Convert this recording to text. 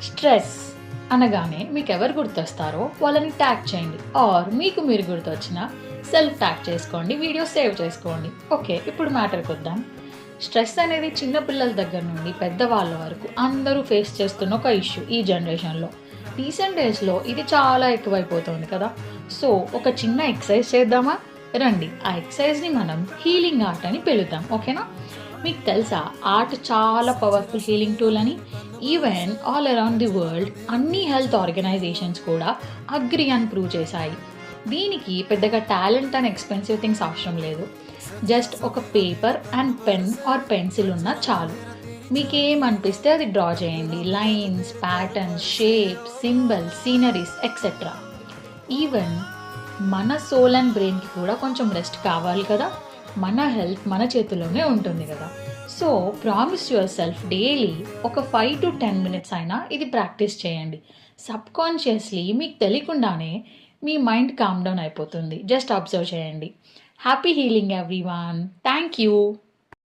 Stress అనగానే మీకు ఎవరు గుర్తొస్తారో వాళ్ళని ట్యాగ్ చేయండి, ఆర్ మీకు మీరు గుర్తొచ్చిన సెల్ఫ్ ట్యాగ్ చేసుకోండి, వీడియో సేవ్ చేసుకోండి. ఓకే, ఇప్పుడు మ్యాటర్కి వద్దాం. స్ట్రెస్ అనేది చిన్నపిల్లల దగ్గర నుండి పెద్దవాళ్ళ వరకు అందరూ ఫేస్ చేస్తున్న ఒక ఇష్యూ ఈ జనరేషన్లో. రీసెంట్ డేస్లో ఇది చాలా ఎక్కువైపోతుంది కదా. సో ఒక చిన్న ఎక్సర్సైజ్ చేద్దామా? రండి, ఆ ఎక్సర్సైజ్ని మనం హీలింగ్ ఆర్ట్ అని పిలుద్దాం. ఓకేనా? మీకు తెలుసా ఆర్ట్ చాలా పవర్ఫుల్ హీలింగ్ టూల్ అని? Even all around the world అన్ని హెల్త్ ఆర్గనైజేషన్స్ కూడా అగ్రి అని ప్రూవ్ చేశాయి. దీనికి పెద్దగా టాలెంట్ అండ్ ఎక్స్పెన్సివ్ థింగ్స్ అవసరం లేదు. జస్ట్ ఒక paper and pen or pencil ఉన్నా చాలు. మీకు ఏమనిపిస్తే అది డ్రా చేయండి. Lines, patterns, shapes, symbols, sceneries etcetera. Even మన సోల్ అండ్ బ్రెయిన్కి కూడా కొంచెం రెస్ట్ కావాలి కదా. మన హెల్త్ మన చేతిలోనే ఉంటుంది కదా. So promise your self daily ఒక 5 to 10 minutes అయినా ఇది ప్రాక్టీస్ చేయండి. సబ్కాన్షియస్లీ మీకు తెలియకుండానే మీ మైండ్ కామ్ డౌన్ అయిపోతుంది. జస్ట్ అబ్జర్వ్ చేయండి. Happy healing everyone. Thank you.